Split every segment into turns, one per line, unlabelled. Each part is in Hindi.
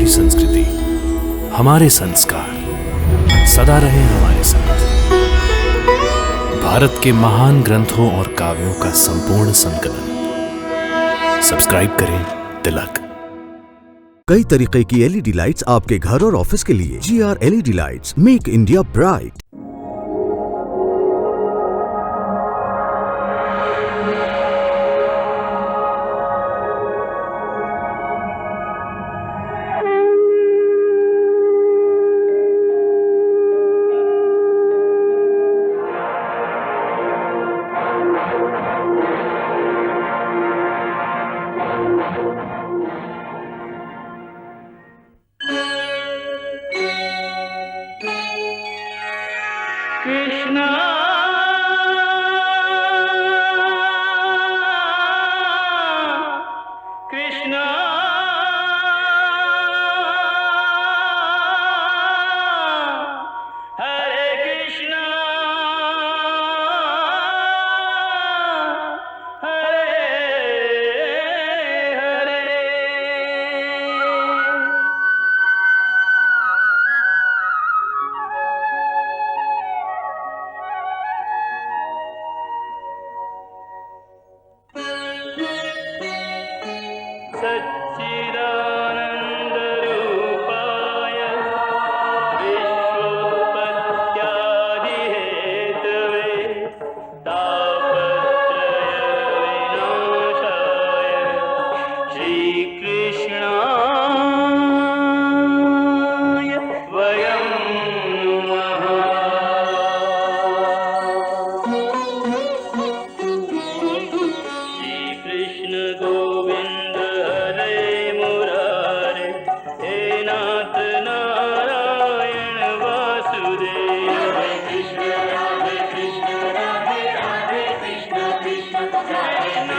हमारी संस्कृति, हमारे संस्कार सदा रहे हमारे साथ। भारत के महान ग्रंथों और काव्यों का संपूर्ण संकलन। सब्सक्राइब करें तिलक।
कई तरीके की एलईडी लाइट्स आपके घर और ऑफिस के लिए। GR LED lights, make India bright.
Krishna Krishna Hare Krishna Hare Hare. सच्चिदानन्दरूपाय विश्वोत्पत्त्यादिहेतवे तापत्रयविनाशाय श्रीकृष्णाय वयं नमः। श्रीकृष्ण गोविंद हरे मुरारे, हे नाथ नारायण वासुदेव। हरे कृष्ण राधे राधे कृष्ण कृष्ण कृष्ण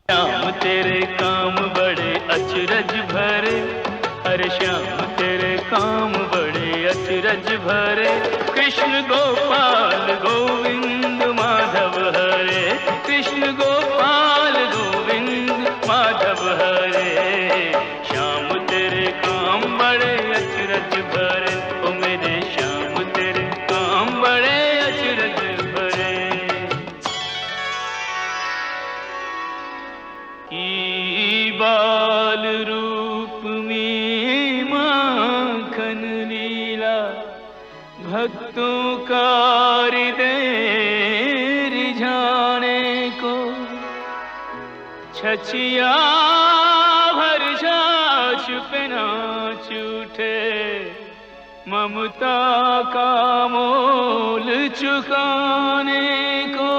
श्याम तेरे काम बड़े अचरज भरे, हरे श्याम तेरे काम बड़े अचरज भरे। कृष्ण गोपाल गोविंद माधव हरे, कृष्ण गोपाल गोविंद माधव हरे। श्याम तेरे काम बड़े अचरज भरे, ओ मेरे श्याम तेरे काम बड़े अचरज भरे। की बाल रूप में माखन लीला, भक्तों का हृदय रिझाने को। छछिया भरसा पे नाच उठे, ममता का मोल चुकाने को।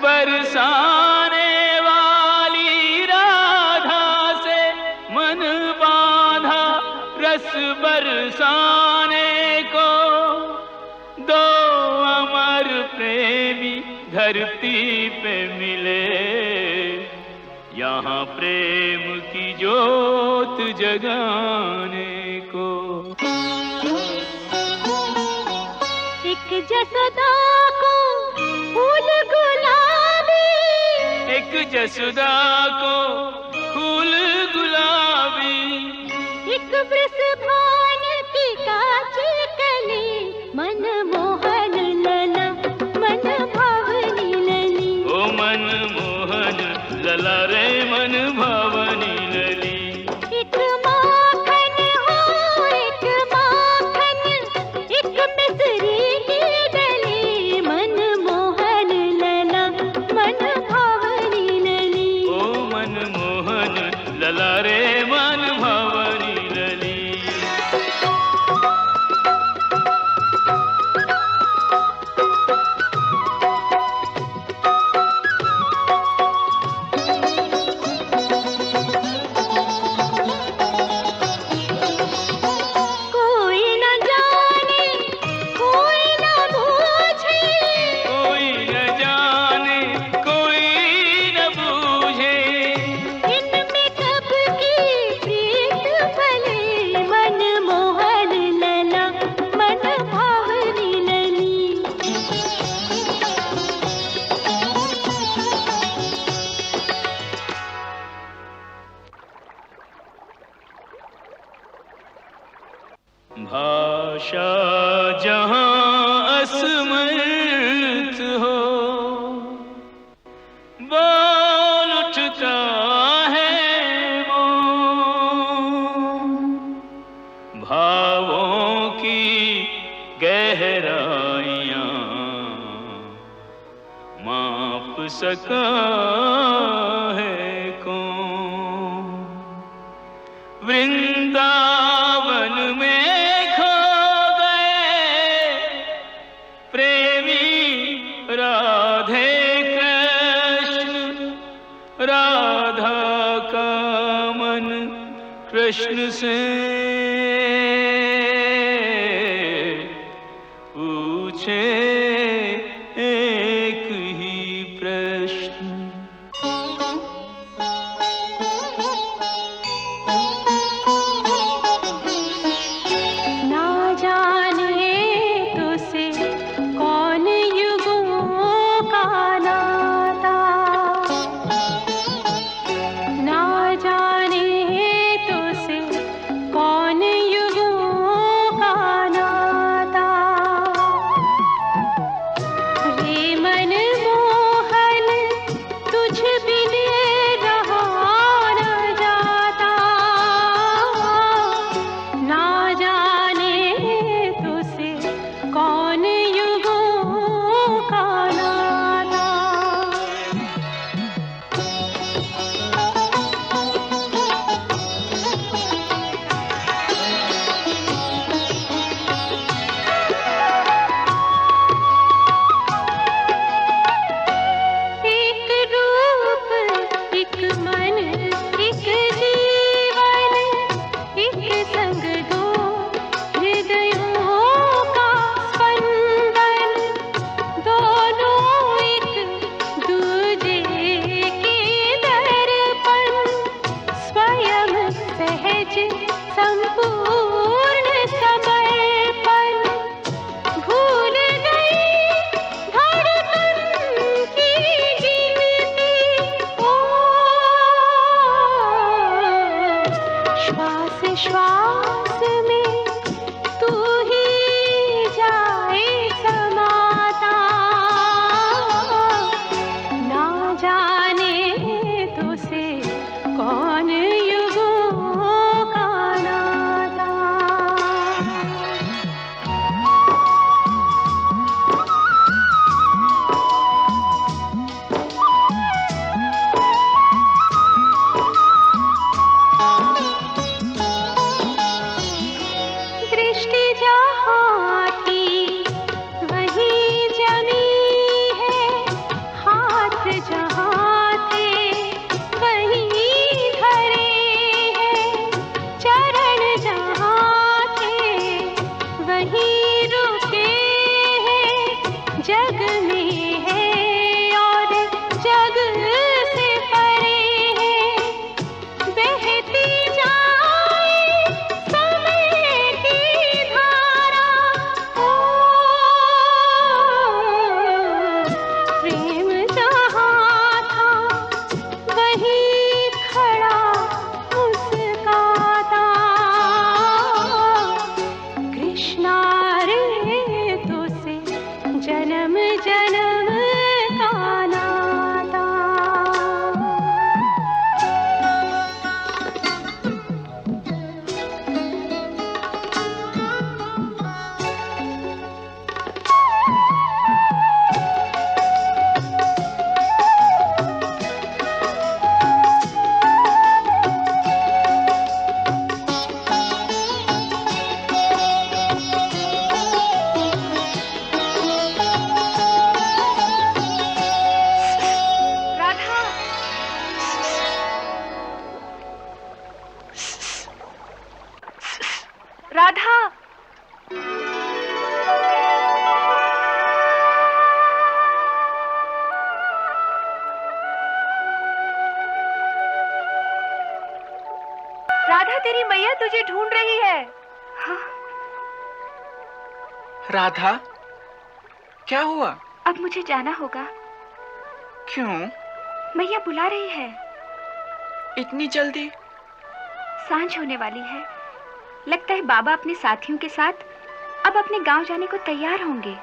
बरसाने वाली राधा से मन बांधा, रस बरसाने को। दो अमर प्रेमी धरती पे मिले, यहाँ प्रेम की ज्योत जगाने को।
एक जसदा को फूल गुलाबी,
एक जसुदा को फूल गुलाबी।
एक वृषभान की काची कली, मन मोहन लला मन भावनी लली।
ओ मन मोहन लला रे मन भावनी लली।
एक माखन हो एक माखन, एक मिसरी की डली, मन मोहन लला मन भावनी लली।
ओ मन मोहन लला रे मन भावनी लली। बादशाह जहां असमर्थ हो, बोल उठता है वो भावों की गहराइयां माप सका है कौन। वृंदावन में खो गए प्रेमी राधे कृष्ण, राधा का मन कृष्ण से पूछे एक ही प्रश्न।
ना जाने तुझसे कौन युगों का नाता, ना जाने तुझसे कौन युगों का नाता। रे मन मोहन तुझ बिन रहा न जाता, ना जाने तुझसे कौन युगों का नाता। एक रूप, एक मन, एक जीवन, एक संग दो हृदयों का स्पंदन, दोनों एक दूजे के दर्पण, स्वयं सहज संपूर्ण समर्पण। भूल गई धड़कन की गिनती, ओ श्वास श्वास में तू ही जाए समाता। ना जाने तुझसे कौन युगों का नाता। दृष्टि जहाँ की वहीं जमी है, हाथ जहाँ थे वहीं धरे हैं, चरण जहाँ थे वहीं रुके हैं। जग में है और जग से परे है, बहती जाए समय की धारा। ओ प्रेम जहाँ था वहीं खड़ा मुस्काता। कृष्णा रे तुझसे जन्म जन्म का नाता। राधा, राधा। राधा, तेरी मैया तुझे ढूंढ रही है। हाँ,
राधा, क्या हुआ?
अब मुझे जाना होगा।
क्यों?
मैया बुला रही है।
इतनी जल्दी?
सांझ होने वाली है। लगता है बाबा अपने साथियों के साथ अब अपने गांव जाने को तैयार होंगे।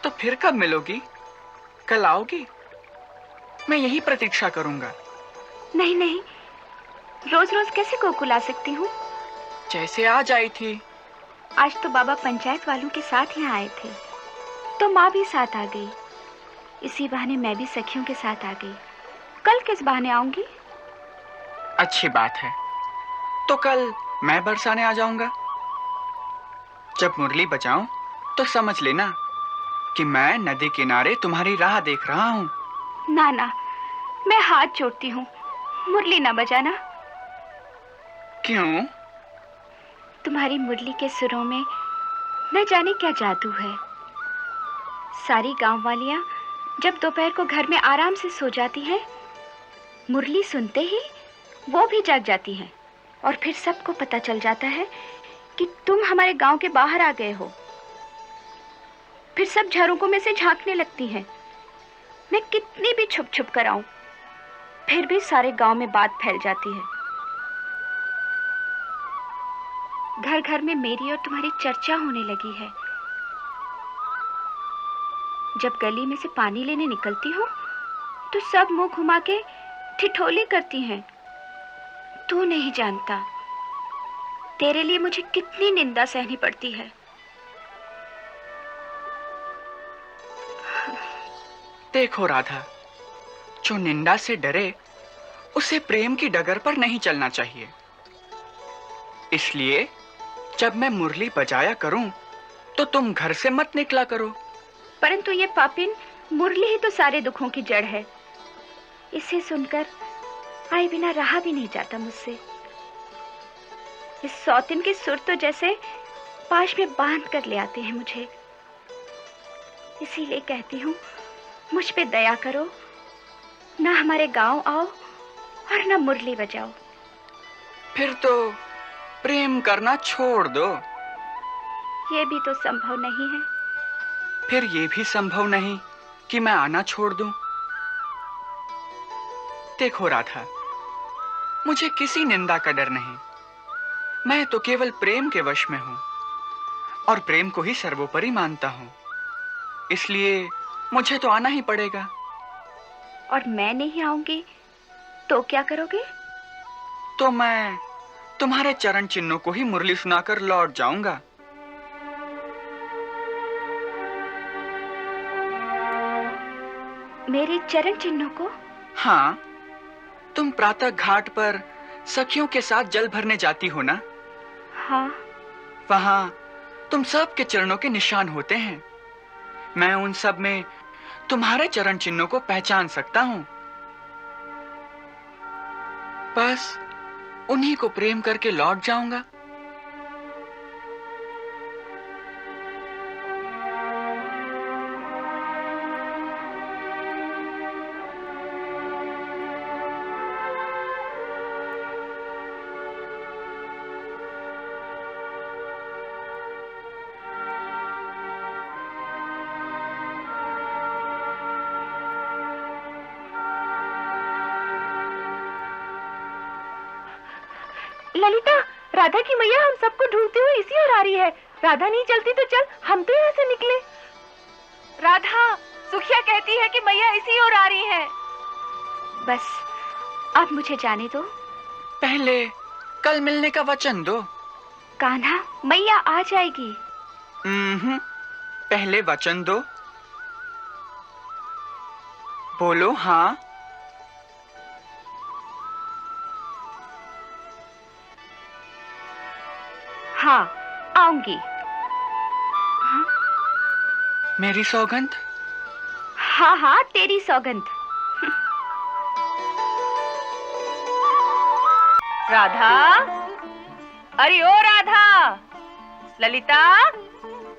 तो फिर कब मिलोगी? कल आओगी? मैं यही प्रतीक्षा करूंगा।
नहीं नहीं, रोज रोज कैसे गोकुल आ सकती हूँ?
जैसे आज आई थी।
आज तो बाबा पंचायत वालों के साथ यहाँ आए थे, तो माँ भी साथ आ गई। इसी बहाने मैं भी सखियों के साथ आ गई। कल किस बहाने आऊंगी?
अच्छी बात है, तो कल मैं बरसाने आ जाऊंगा। जब मुरली बजाऊं तो समझ लेना कि मैं नदी किनारे तुम्हारी राह देख रहा हूँ।
ना ना, मैं हाथ जोड़ती हूँ, मुरली ना बजाना।
क्यों?
तुम्हारी मुरली के सुरों में न जाने क्या जादू है। सारी गांव वालियां जब दोपहर को घर में आराम से सो जाती हैं, मुरली सुनते ही वो भी जाग जाती हैं और फिर सबको पता चल जाता है कि तुम हमारे गांव के बाहर आ गए हो। फिर सब झरोकों में से झांकने लगती हैं। मैं कितनी भी छुप छुप कर आऊं, फिर भी सारे गांव में बात फैल जाती है। घर घर में मेरी और तुम्हारी चर्चा होने लगी है। जब गली में से पानी लेने निकलती हूँ तो सब मुंह घुमा के ठिठोली करती हैं। तू नहीं जानता, तेरे लिए मुझे कितनी निंदा सहनी पड़ती है।
देखो राधा, जो निंदा से डरे उसे प्रेम की डगर पर नहीं चलना चाहिए। इसलिए जब मैं मुरली बजाया करूं तो तुम घर से मत निकला करो।
परंतु ये पापिन मुरली ही तो सारे दुखों की जड़ है। इसे सुनकर आए बिना रहा भी नहीं जाता मुझसे। इस सौतिन के सुर तो जैसे पाश में बांध कर ले आते हैं मुझे। इसीलिए कहती हूँ, मुझ पे दया करो, ना हमारे गांव आओ और ना मुरली बजाओ।
फिर तो प्रेम करना छोड़ दो।
ये भी तो संभव नहीं है।
फिर ये भी संभव नहीं कि मैं आना छोड़ दूं। देखो राधा, मुझे किसी निंदा का डर नहीं। मैं तो केवल प्रेम के वश में हूं और प्रेम को ही सर्वोपरि मानता हूं। इसलिए मुझे तो आना ही पड़ेगा।
और मैं नहीं आऊंगी तो क्या करोगे?
तो मैं तुम्हारे चरण चिन्हों को ही मुरली सुनाकर लौट जाऊंगा।
मेरे चरण चिन्हों को?
हाँ, तुम प्रातः घाट पर सखियों के साथ जल भरने जाती हो ना?
हाँ।
वहां तुम सब के चरणों के निशान होते हैं। मैं उन सब में तुम्हारे चरण चिन्हों को पहचान सकता हूं। बस उन्हीं को प्रेम करके लौट जाऊंगा।
ललिता, राधा की मैया हम सबको ढूंढते हुए इसी ओर आ रही है। राधा नहीं चलती तो चल, हम तो यहाँ से निकले। राधा, सुखिया कहती है कि मैया इसी ओर आ रही है। बस अब मुझे जाने दो।
पहले कल मिलने का वचन दो।
कान्हा, मैया आ जाएगी।
पहले वचन दो। बोलो हाँ।
हाँ, आऊंगी।
मेरी सौगंध?
हाँ हाँ, तेरी सौगंध।
राधा, अरे ओ राधा, ललिता,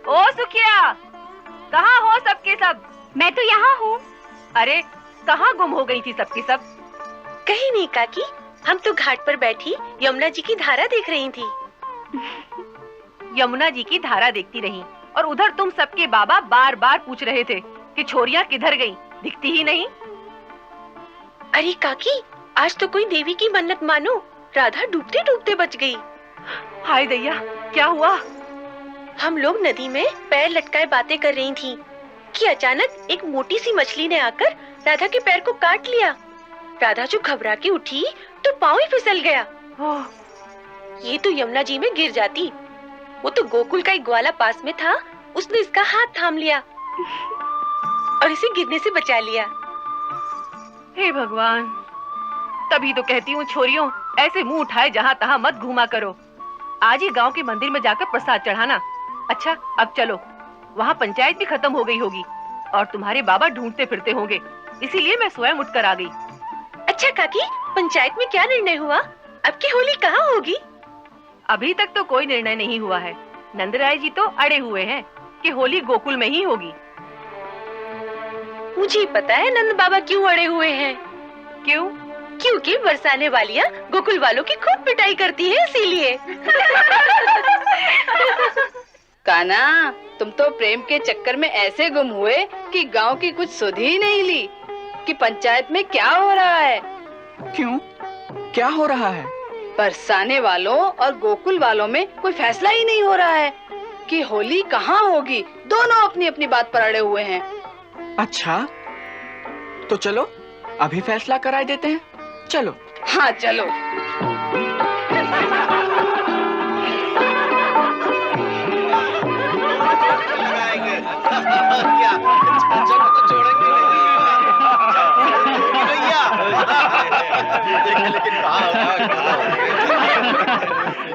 ओ सुखिया, कहाँ हो सबके सब?
मैं तो यहाँ हूँ।
अरे कहाँ गुम हो गई थी सबकी सब?
कहीं नहीं काकी, हम तो घाट पर बैठी यमुना जी की धारा देख रही थी।
यमुना जी की धारा देखती रही और उधर तुम सबके बाबा बार बार पूछ रहे थे कि छोरियां किधर गईं, दिखती ही नहीं।
अरे काकी, आज तो कोई देवी की मन्नत मानो, राधा डूबते डूबते बच गई।
हाय दैया, क्या हुआ?
हम लोग नदी में पैर लटकाए बातें कर रही थी कि अचानक एक मोटी सी मछली ने आकर राधा के पैर को काट लिया। राधा जो घबरा के उठी तो पाँव ही फिसल गया। ये तो यमुना जी में गिर जाती। वो तो गोकुल का एक ग्वाला पास में था, उसने इसका हाथ थाम लिया और इसे गिरने से बचा लिया।
हे भगवान, तभी तो कहती हूँ छोरियों, ऐसे मुंह उठाए जहाँ तहाँ मत घूमा करो। आज ही गांव के मंदिर में जाकर प्रसाद चढ़ाना। अच्छा, अब चलो, वहाँ पंचायत भी खत्म हो गई होगी और तुम्हारे बाबा ढूंढते फिरते होंगे, इसीलिए मैं स्वयं उठकर आ गई।
अच्छा काकी, पंचायत में क्या निर्णय हुआ? अब की होली कहाँ होगी?
अभी तक तो कोई निर्णय नहीं हुआ है। नंदराय जी तो अड़े हुए हैं कि होली गोकुल में ही होगी।
मुझे पता है नंद बाबा क्यों अड़े हुए हैं।
क्यों?
क्योंकि बरसाने वालियाँ गोकुल वालों की खूब पिटाई करती है, इसीलिए।
कान्हा, तुम तो प्रेम के चक्कर में ऐसे गुम हुए कि गांव की कुछ सुध ही नहीं ली कि पंचायत में क्या हो रहा है।
क्यों? क्या हो रहा है?
बरसाने वालों और गोकुल वालों में कोई फैसला ही नहीं हो रहा है कि होली कहाँ होगी। दोनों अपनी अपनी बात पर अड़े हुए हैं।
अच्छा, तो चलो अभी फैसला कराए देते हैं। चलो।
हाँ चलो।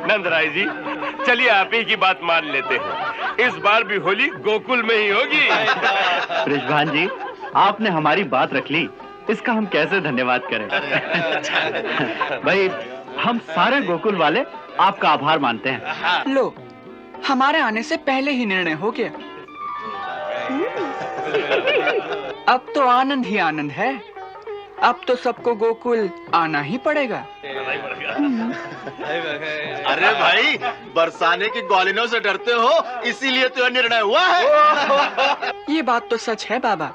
नंदराय जी, चलिए आप ही की बात मान लेते हैं। इस बार भी होली गोकुल में ही होगी।
बृषभान जी, आपने हमारी बात रख ली, इसका हम कैसे धन्यवाद करें। भाई, हम सारे गोकुल वाले आपका आभार मानते हैं।
लो, हमारे आने से पहले ही निर्णय हो गया। अब तो आनंद ही आनंद है। अब तो सबको गोकुल आना ही पड़ेगा।
अरे भाई, बरसाने की ग्वालिनों से डरते हो, इसीलिए तो यह निर्णय हुआ है।
ये बात तो सच है बाबा।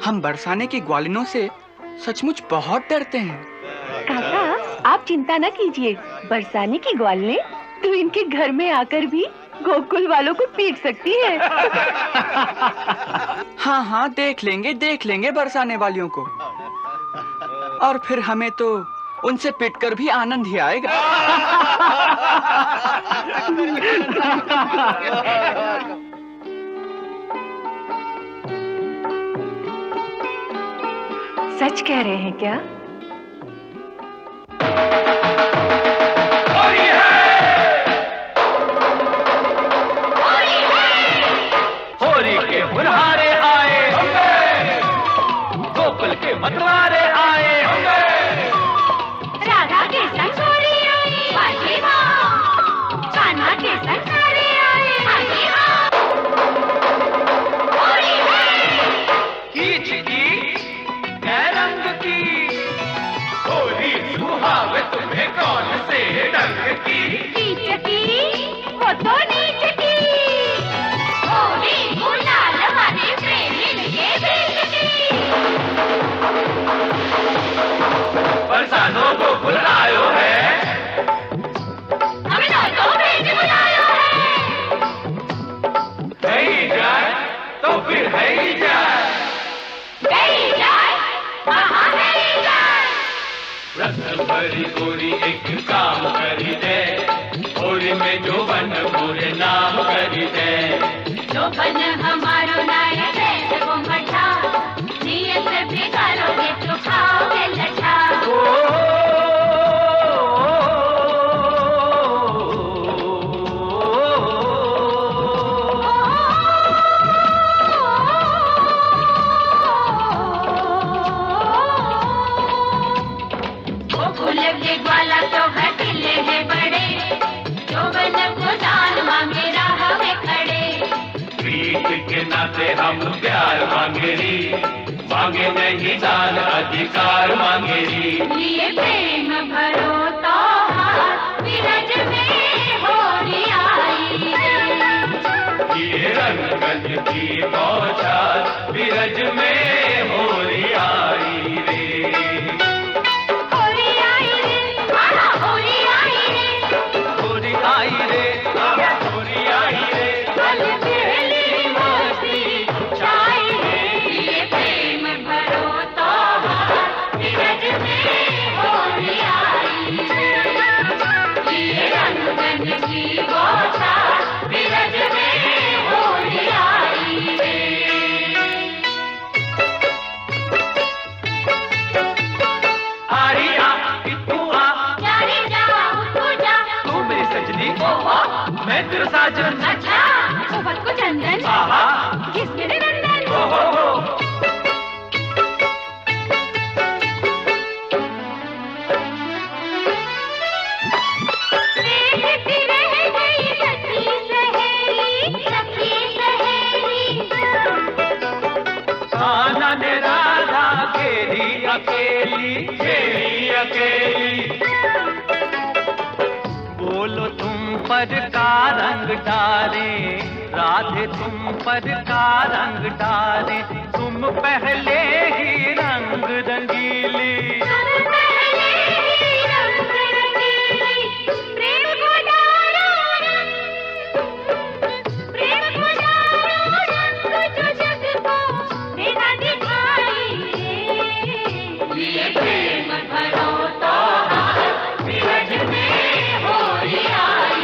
हम बरसाने की ग्वालिनों से सचमुच बहुत डरते हैं।
काका, आप चिंता न कीजिए। बरसाने की ग्वालिनें तो इनके घर में आकर भी गोकुल वालों को पीट सकती है।
हाँ हाँ, देख लेंगे बरसाने वालियों को। और फिर हमें तो उनसे पिटकर भी आनंद ही आएगा।
सच कह रहे हैं क्या?
होली के बुनहारे आए होंगे, गोकुल के मतवारे आए होंगे।
राधा के संग होली आई, बाजी माँ। कान्हा के संग सारे आए, बाजी माँ। होली है
कीच कीच कै रंग की, होली सुहावे तुम्हें कौन से रंग की।
नीच की, वो तो नीच की। होली गुलाल हमारे प्रेमी के बीच की।
बरसानों को बुलायो है,
हमें दोनों भेज बुलायो है।
है ही जाए तो फिर है ही जाए।
गई जाए, कहाँ गई जाए।
रत्न भरी गोरी एक काम करी दे, होली में जो बन पूरे नाम करी दे।
जो बन हमारो नाय दे वो मठा, नियत भी करोगे तो खाओगे लठा। गोकुल के ग्वाला तो हटिले है बड़े, जो बन को दान मांगे राह में खड़े।
प्रीत के नाते हम प्यार मांगेरी, मांगे नहीं दान अधिकार मांगेरी।
लिए प्रेम भरो तो हाथ, विरज में होली आई रे।
ये रंगन की बौछार, विरज में होली आई रे।
होली आई रे, आहा होली आई रे।
होली आई रे, आहा होली में तेरे साजन।
अच्छा सोबत को चंदन, किस मेरे नंदन। देखती रह गई सखी सहेली,
कान्हा ने राधा घेरी अकेली, घेरी अकेली। बोलो तुम पर का रंग डाले, राधे तुम पर का रंग डाले, तुम पहले ही रंग रंगीली।
प्रेम को डालो रंग, प्रेम को डालो रंग, जो जग को देना दिखाई रे। ये प्रेम भरो तो विरज में हो आई,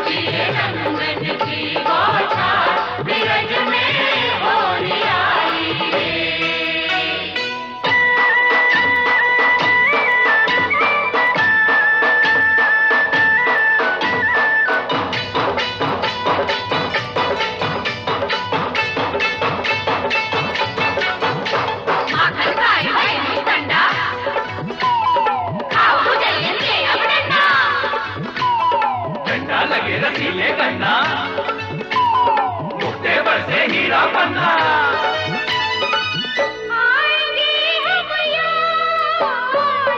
ये रंगन की बौछार विरज में हो आई रे। माखन खाए है मुस्टंडा, खाओ मुझे के अब डंडा।
डंडा लगे रसीले गन्ना, मुक्ते बरसे हीरा पन्ना।
आएंगे हम याद,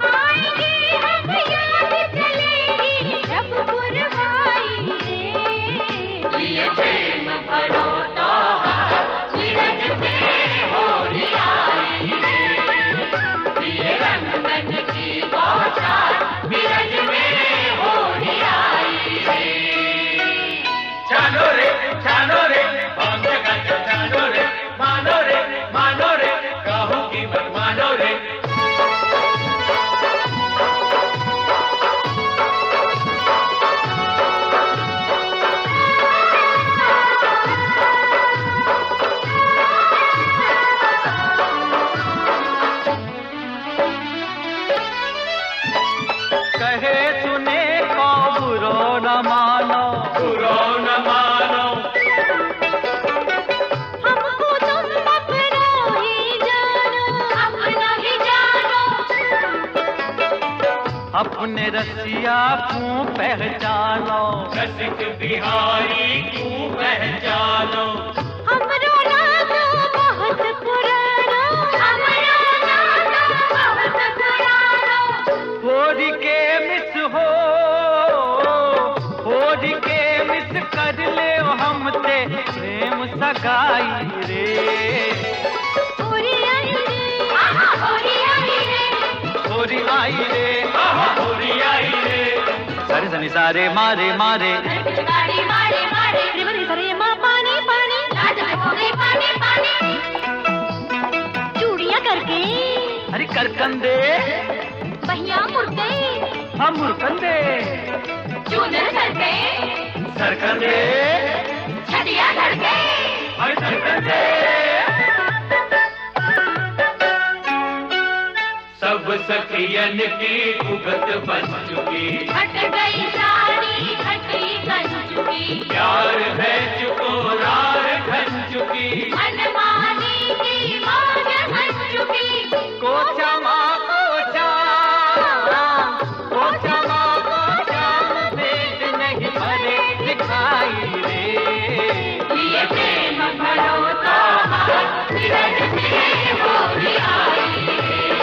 आएंगे हम याद, चलेगी जब पुरवाई रे। ये प्रेम भरो तो विरज में हो आई रे। ये रंगन की बौछार विरज में हो आई रे।
छानो रे भांग गज छानो रे, मानो रे कहूँ की मत मानो रे। कहे सुने को बुरो न मानो, बुरो न मानो।
हमको तुम अपना ही जानो, अपना ही जानो।
अपने रसिया क्यों पहचानो, रसिक बिहारी क्यों पहचानो।
हमरो नातो बहुत पुरानो, हमरो नातो बहुत पुरानो।
होरी के मिस हो, होरी के मिस कर ले हमते प्रेम सगाई रे।
होरी आई रे, होरी आई रे।
होरी आई रे, होरी आई रे। सरे सनी सारे मारे मारे,
गाड़ी मारे मारे, रिवरी सरे माँ पानी पानी, लाज में हो गई पानी पानी। चूड़ियाँ करके,
अरे करकंदे
पहिया मुड़ गई,
हम मुरकंदे,
चूनर सर पे,
सरकंदे,
छटिया धड़ गई।
अरे सरकंदे। सब सखियन की उगत बन चुकी,
हट गई सारी खटी कर चुकी,
प्यार है चुकोरार घन चुकी,
मनमानी की मौज हंस चुकी।
कोचा माँ कोचा, कोचा माँ कोचा, भेद नहीं भरे दिखाई रे।
ये प्रेम भरो तो विरज में हो आई रे।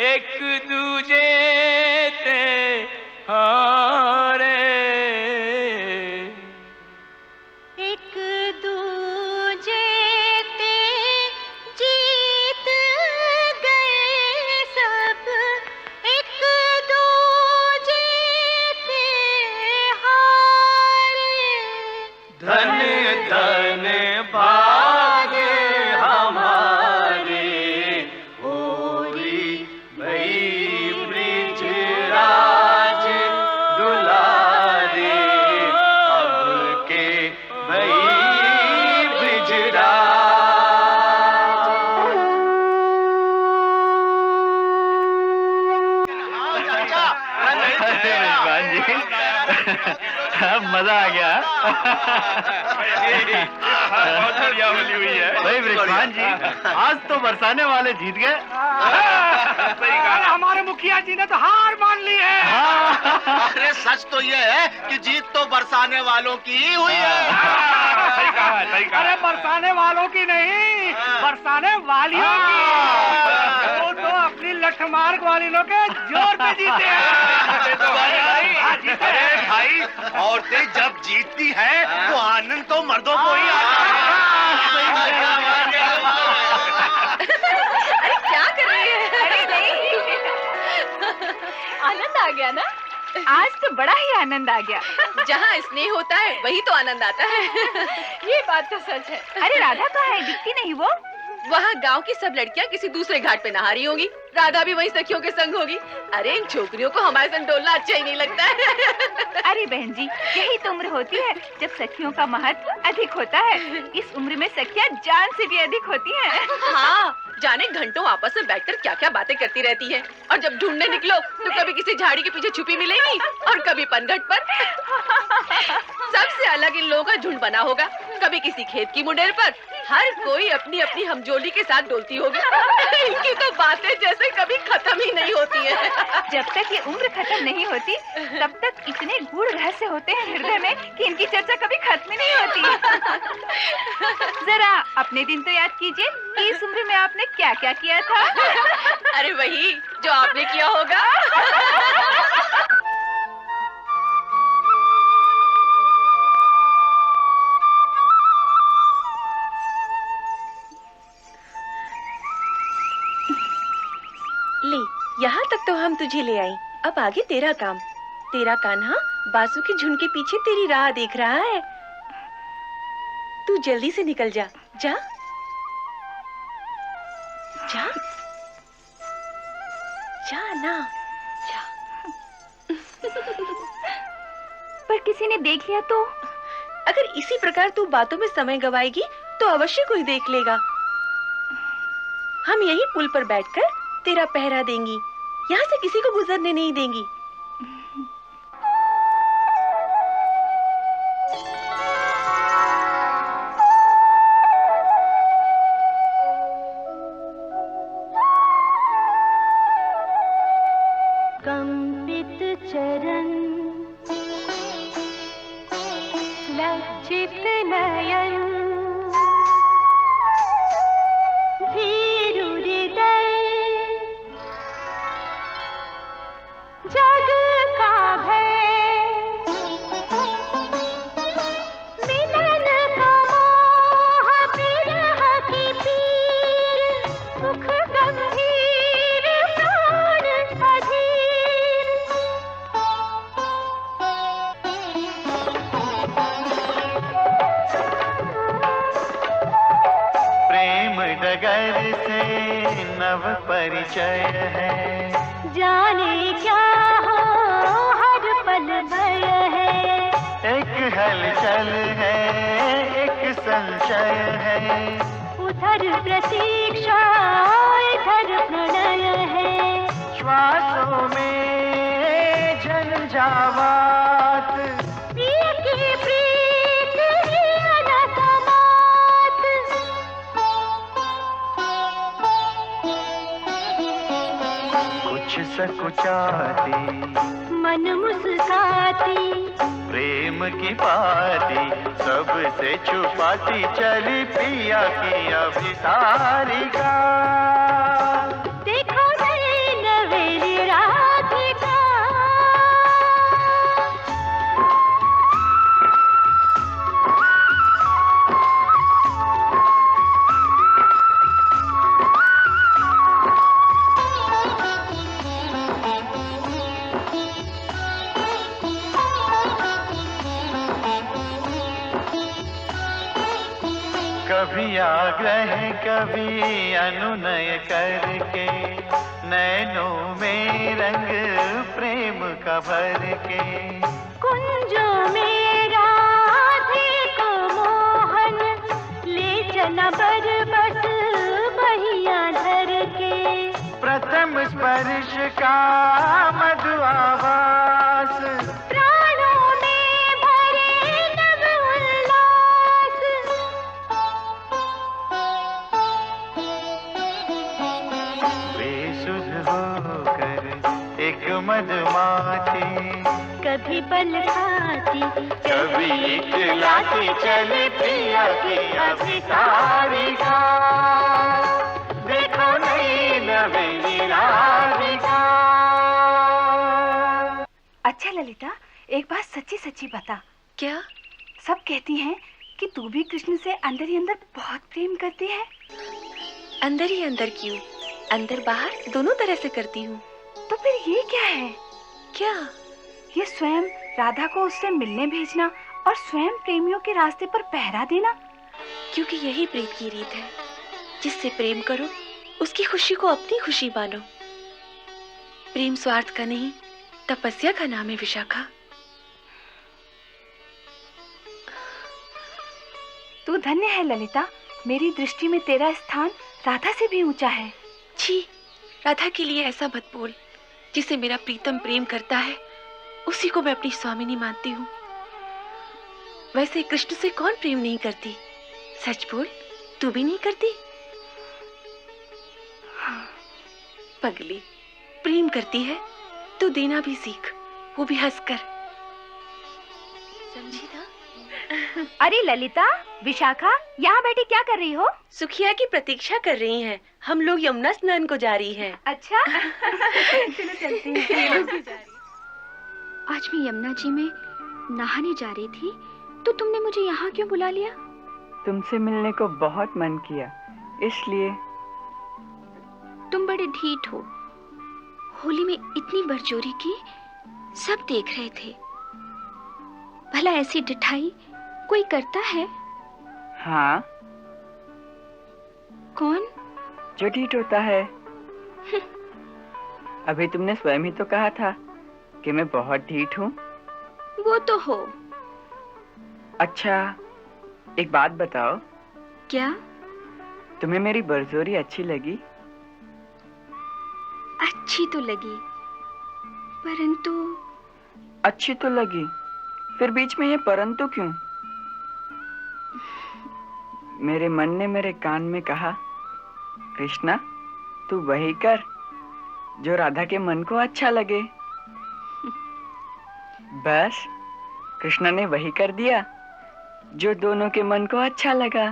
एक दूजे ते हारे,
एक दूजे ते जीत गए सब, एक दूजे ते हारे।
धन धन भागे हमारे, होरी भई ब्रिज राज दुलारे, अब के भई ब्रिज
रिजवान जी, अब मजा आ गया।
बहुत बढ़िया होली हुई है
भाई रिजवान जी, आज तो बरसाने वाले जीत गए।
सही कहा।
हमारे मुखिया जी ने तो हार मान ली है।
अरे सच तो ये है कि जीत तो बरसाने वालों की ही हुई है।
सही कहा, सही कहा।
अरे बरसाने वालों की नहीं, बरसाने वालियों की। वो तो अपनी लठमार ग्वालिनों के जोर पे जीते हैं।
अरे भाई, औरतें जब जीतती हैं तो आनंद तो मर्दों को ही आता है।
अरे क्या कर रही है?
अरे नहीं, आनंद आ गया ना? आज तो बड़ा ही आनंद आ गया।
जहाँ स्नेह होता है वही तो आनंद आता है।
ये बात तो सच है। अरे राधा कहाँ है? दिखती नहीं वो।
वहाँ गांव की सब लड़कियाँ किसी दूसरे घाट पे नहा रही होंगी, राधा भी वही सखियों के संग होगी। अरे इन छोकरियों को हमारे संग डोलना अच्छा ही नहीं लगता है।
अरे बहन जी, यही तो उम्र होती है जब सखियों का महत्व अधिक होता है। इस उम्र में सखियाँ जान से भी अधिक होती हैं।
हाँ, जाने घंटों आपस में बैठकर क्या क्या बातें करती रहती है। और जब ढूंढने निकलो तो कभी किसी झाड़ी के पीछे छुपी मिलेगी और कभी पनघट पर। सबसे अलग इन लोगों का झुंड बना होगा, कभी किसी खेत की मुंडेर पर। हर कोई अपनी अपनी हमजोली के साथ डोलती होगी। इनकी तो बातें जैसे कभी खत्म ही नहीं होती है।
जब तक ये उम्र खत्म नहीं होती तब तक इतने गूढ़ रहस्य होते हैं हृदय में कि इनकी चर्चा कभी खत्म ही नहीं होती। जरा अपने दिन तो याद कीजिए कि इस उम्र में आपने क्या क्या किया था।
अरे वही जो आपने किया होगा। ले, यहाँ तक तो हम तुझे ले आई, अब आगे तेरा काम। तेरा कान्हा बासु के झुंड के पीछे तेरी राह देख रहा है। तू जल्दी से निकल जा, जा जा जा ना जा।
पर किसी ने देख लिया तो?
अगर इसी प्रकार तू बातों में समय गवाएगी तो अवश्य कोई देख लेगा। हम यही पुल पर बैठकर तेरा पहरा देंगी, यहाँ से किसी को गुजरने नहीं देंगी। कंपित चरण, लज्जित नयन, भीरु हृदय, जग का भय, मिलन का मोह, विरह की पीर, सुख गंभीर, प्राण अधीर।
प्रेम डगर से नव परिचय है,
जाने क्या हो हर पल भय है।
एक हलचल है, एक संशय है,
उधर प्रतीक्षा, इधर प्रणय है।
श्वासों में झंझावात,
प्रिय की प्रीत ही अनसमात।
कुछ सकुचाती,
मन मुस्काती,
प्रेम की पाती, सबसे छुपाती चली पिया की अभिसारिका।
देखो न
कभी आग्रह कभी अनुनय करके, नैनों में रंग प्रेम का भर के।
कुंजों में राधे को मोहन ले चला बरबस बहिया धर के।
प्रथम स्पर्श का मधु आवास,
प्राणों में भरे नव उल्लास।
बेसुध होकर एक मधुमाछी,
कभी बल खाती
कभी इकलाती चली प्रिया की अभिसारिका। देखो नई नवेली राधिका।
अच्छा ललिता, एक बात सच्ची सच्ची बता।
क्या?
सब कहती हैं कि तू भी कृष्ण से अंदर ही अंदर बहुत प्रेम करती है।
अंदर ही अंदर क्यों? अंदर बाहर दोनों तरह से करती हूँ।
तो फिर ये क्या है?
क्या?
ये स्वयं राधा को उससे मिलने भेजना और स्वयं प्रेमियों के रास्ते पर पहरा देना।
क्योंकि यही प्रीत की रीत है। जिससे प्रेम करो उसकी खुशी को अपनी खुशी मानो। प्रेम स्वार्थ का नहीं, तपस्या का नाम है विशाखा।
तू धन्य है ललिता। मेरी दृष्टि में तेरा स्थान राधा से भी ऊंचा है।
छी, राधा के लिए ऐसा मत बोल। जिसे मेरा प्रीतम प्रेम करता है उसी को मैं अपनी स्वामिनी मानती हूँ। वैसे कृष्ण से कौन प्रेम नहीं करती? सच बोल, तू भी नहीं करती? पगली, प्रेम करती है तो देना भी सीख, वो भी हंसकर। समझी ना?
अरे ललिता, विशाखा यहाँ बैठी क्या कर रही हो?
सुखिया की प्रतीक्षा कर रही हैं। हम लोग यमुना स्नान को जा रही हैं।
अच्छा चलो चलते हैं। आज मैं यमुना जी में नहाने जा रही थी, तो तुमने मुझे यहाँ क्यों बुला लिया?
तुमसे मिलने को बहुत मन किया, इसलिए।
तुम बड़े ढीठ हो। होली में इतनी बरजोरी की, सब देख रहे थे। भला ऐसी ढिठाई कोई करता है?
हाँ।
कौन?
जो ढीठ होता है। अभी तुमने स्वयं ही तो कहा था कि मैं बहुत ढीठ हूँ।
वो तो हो।
अच्छा, एक बात बताओ।
क्या?
तुम्हें मेरी बरजोरी अच्छी लगी?
अच्छी तो लगी, परंतु।
अच्छी तो लगी, फिर बीच में ये परंतु क्यों? मेरे मन ने मेरे कान में कहा, कृष्णा तू वही कर जो राधा के मन को अच्छा लगे। बस कृष्णा ने वही कर दिया जो दोनों के मन को अच्छा लगा।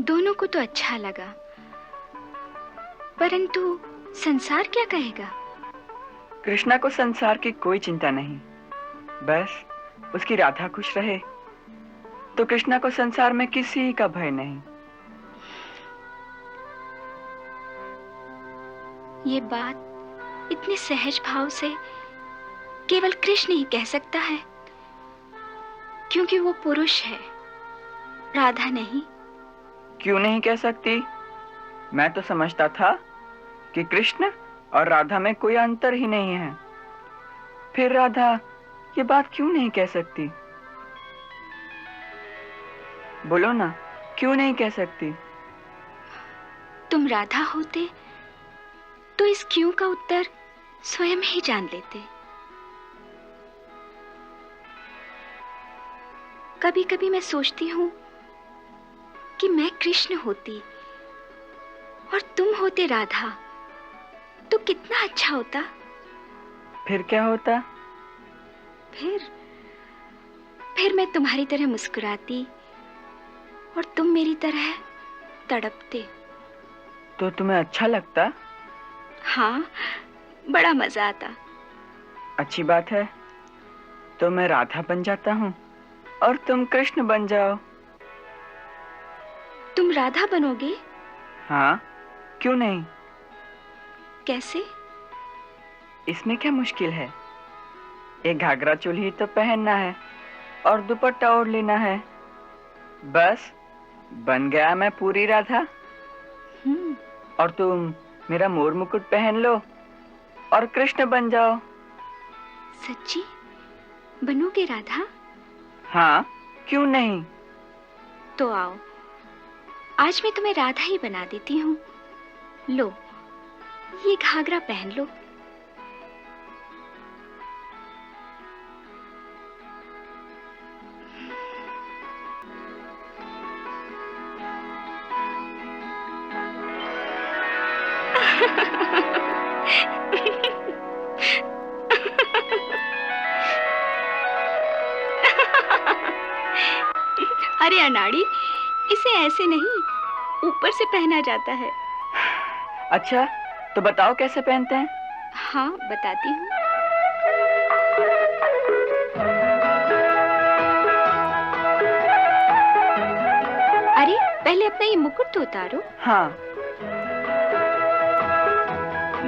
दोनों को तो अच्छा लगा, परंतु संसार क्या कहेगा?
कृष्णा को संसार की कोई चिंता नहीं, बस उसकी राधा खुश रहे तो कृष्णा को संसार में किसी का भय नहीं।
ये बात इतने सहज भाव से केवल कृष्ण ही कह सकता है, क्योंकि वो पुरुष है, राधा नहीं।
क्यों नहीं कह सकती? मैं तो समझता था कि कृष्ण और राधा में कोई अंतर ही नहीं है। फिर राधा ये बात क्यों नहीं कह सकती? बोलो ना, क्यों नहीं कह सकती?
तुम राधा होते तो इस क्यों का उत्तर स्वयं ही जान लेते। कभी कभी मैं सोचती हूँ कि मैं कृष्ण होती और तुम होते राधा, तो कितना अच्छा होता।
फिर क्या होता?
फिर मैं तुम्हारी तरह मुस्कुराती और तुम मेरी तरह तड़पते।
तो तुम्हें अच्छा लगता?
हाँ, बड़ा मजा आता।
अच्छी बात है, तो मैं राधा बन जाता हूँ और तुम कृष्ण बन जाओ।
तुम राधा बनोगे?
हाँ, क्यों नहीं?
कैसे?
इसमें क्या मुश्किल है? एक घाघरा चोली तो पहनना है और दुपट्टा ओढ़ लेना है। बस बन गया मैं पूरी राधा। और तुम मेरा मोर मुकुट पहन लो और कृष्ण बन जाओ।
सच्ची बनोगे राधा?
हाँ, क्यों नहीं।
तो आओ, आज मैं तुम्हें राधा ही बना देती हूँ। लो, ये घाघरा पहन लो। अरे अनाड़ी, इसे ऐसे नहीं, ऊपर से पहना जाता है।
अच्छा, तो बताओ कैसे पहनते हैं।
हाँ, बताती हूँ। अरे पहले अपना ये मुकुट तो उतारो।
हाँ,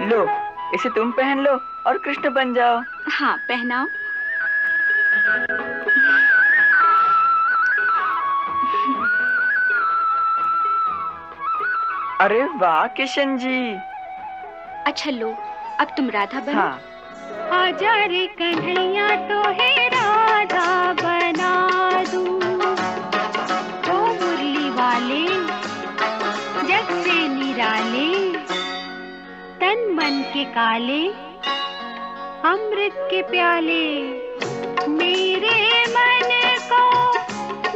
लो, इसे तुम पहन लो और कृष्ण बन जाओ।
हाँ, पहनाओ।
अरे वाह किशन जी।
अच्छा लो, अब तुम राधा बनो।
हाँ।
आजा रे कन्हैया तो है राधा बना दूं, ओ मुरली वाले जग से निराले, तन मन के काले अमृत के प्याले, मेरे मन को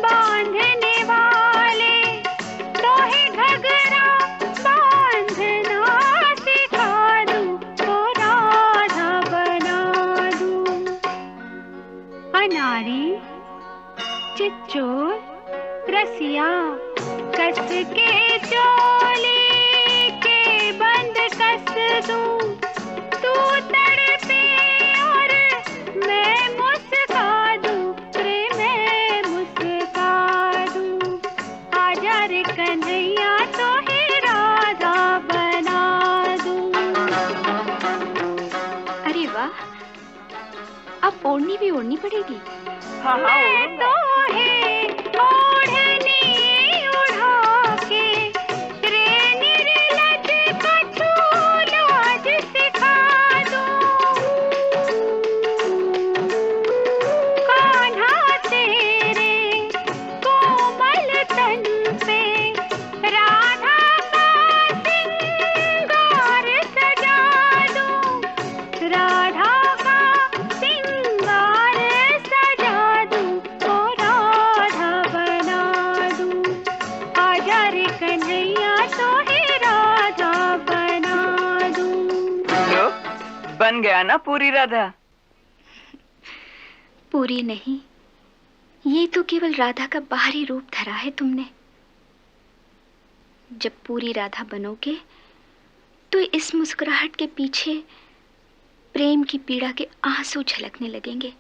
बांधने वाले तो है घगरा बांधना सिखा दूं, तो राधा बना दूं। अनारी चिच्चोर रसिया कस के चोली के बंद कस दूं, तू तड़पे और मैं मुस्का दूं, रे मैं मुस्का दूं। आजा रे कन्हैया तो है राधा बना दूं।
अरे वाह, अब ओढ़नी भी ओढ़नी पड़ेगी।
हाँ,
मैं तो है ओढ़नी उड़ा के रे निर्लज कछु लाज सिखा दूं, कान्हा तेरे कोमल तन पे राधा का सिंगार सजा दूं, राधा का सिंगार सजा दूं, ओ राधा बना दूं। आजा रे कन्हैया तो है राधा बना दूं।
लो, बन गया ना पूरी राधा।
पूरी नहीं, ये तो केवल राधा का बाहरी रूप धरा है तुमने। जब पूरी राधा बनोगे तो इस मुस्कुराहट के पीछे प्रेम की पीड़ा के आंसू झलकने लगेंगे।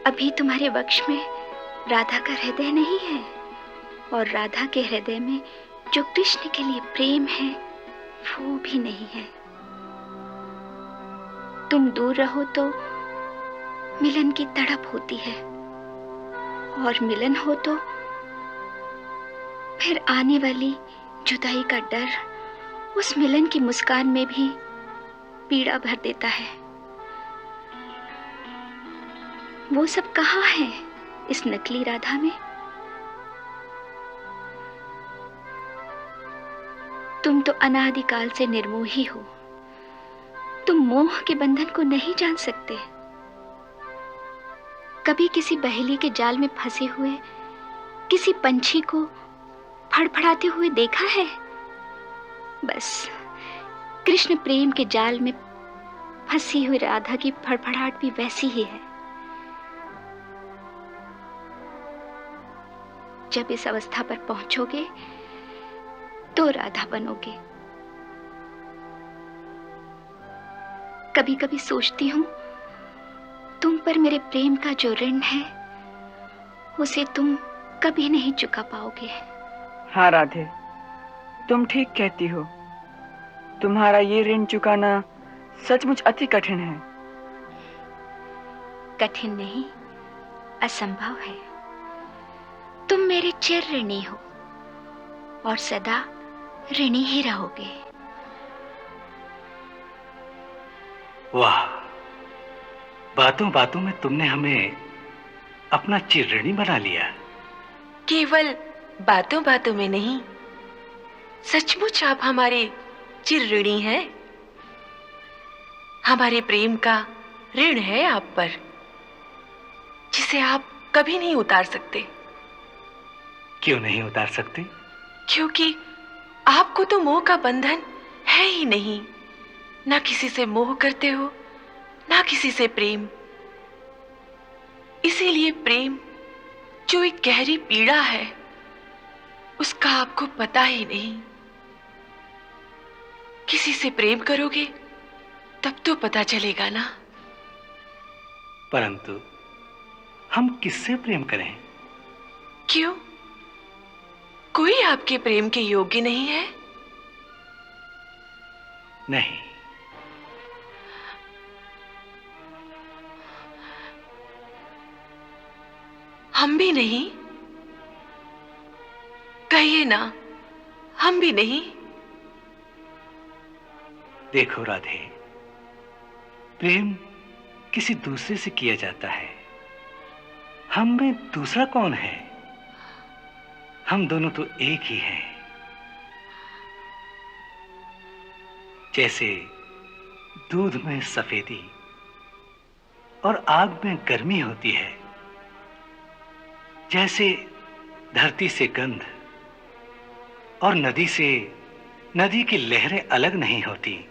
अभी तुम्हारे वक्ष में राधा का हृदय नहीं है, और राधा के हृदय में जो कृष्ण के लिए प्रेम है वो भी नहीं है। तुम दूर रहो तो मिलन की तड़प होती है, और मिलन हो तो फिर आने वाली जुदाई का डर उस मिलन की मुस्कान में भी पीड़ा भर देता है। वो सब कहाँ है इस नकली राधा में? तुम तो अनादिकाल से निर्मोही हो। तुम मोह के बंधन को नहीं जान सकते। कभी किसी बहेली के जाल में फंसे हुए किसी पंछी को फड़फड़ाते हुए देखा है? बस कृष्ण प्रेम के जाल में फंसी हुई राधा की फड़फड़ाहट भी वैसी ही है। जब इस अवस्था पर पहुंचोगे तो राधा बनोगे। कभी कभी सोचती हूँ तुम पर मेरे प्रेम का जो ऋण है उसे तुम कभी नहीं चुका पाओगे।
हाँ राधे, तुम ठीक कहती हो। तुम्हारा ये ऋण चुकाना सचमुच अति कठिन है।
कठिन नहीं, असंभव है। तुम मेरे चिर ऋणी हो और सदा ऋणी ही रहोगे।
वाह, बातों बातों में तुमने हमें अपना चिर ऋणी बना लिया।
केवल बातों बातों में नहीं, सचमुच आप हमारे चिर ऋणी हैं। हमारे प्रेम का ऋण है आप पर, जिसे आप कभी नहीं उतार सकते।
क्यों नहीं उतार सकते?
क्योंकि आपको तो मोह का बंधन है ही नहीं। ना किसी से मोह करते हो, ना किसी से प्रेम। इसीलिए प्रेम जो एक गहरी पीड़ा है, उसका आपको पता ही नहीं। किसी से प्रेम करोगे तब तो पता चलेगा ना।
परंतु हम किससे प्रेम करें?
क्यों? कोई आपके प्रेम के योग्य नहीं है?
नहीं।
हम भी नहीं? कहिए ना, हम भी नहीं।
देखो राधे, प्रेम किसी दूसरे से किया जाता है। हम में दूसरा कौन है? हम दोनों तो एक ही हैं। जैसे दूध में सफेदी और आग में गर्मी होती है, जैसे धरती से गंध और नदी की लहरें अलग नहीं होती,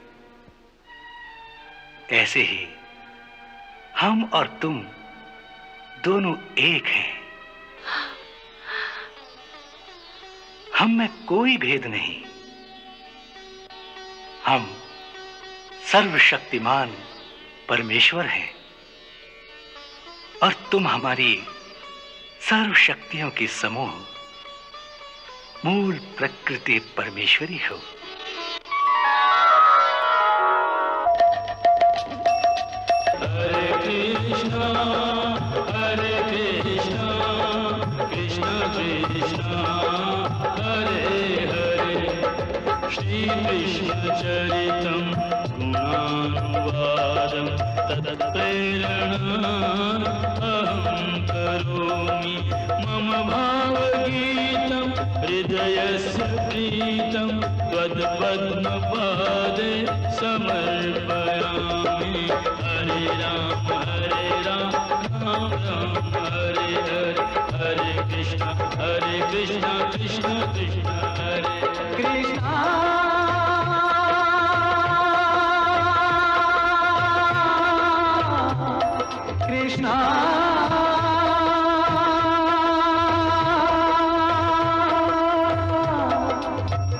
ऐसे ही हम और तुम दोनों एक हैं। हम में कोई भेद नहीं। हम सर्वशक्तिमान परमेश्वर हैं और तुम हमारी सर्व शक्तियों की समूह मूल प्रकृति परमेश्वरी हो।
हरे कृष्णा कृष्ण कृष्ण हरे हरे, श्री कृष्ण चरितम गुणानुवादम तत्प्रेरणा अहं करोमि। मम भावगीतं हृदयस्य प्रीतं त्वत्पद्मपादे समर्पयामि। हरे राम राम राम हरे हरे, हरे कृष्ण कृष्ण कृष्ण हरे कृष्ण। कृष्णा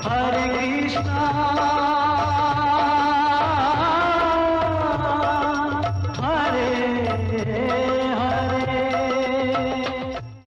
हरे कृष्णा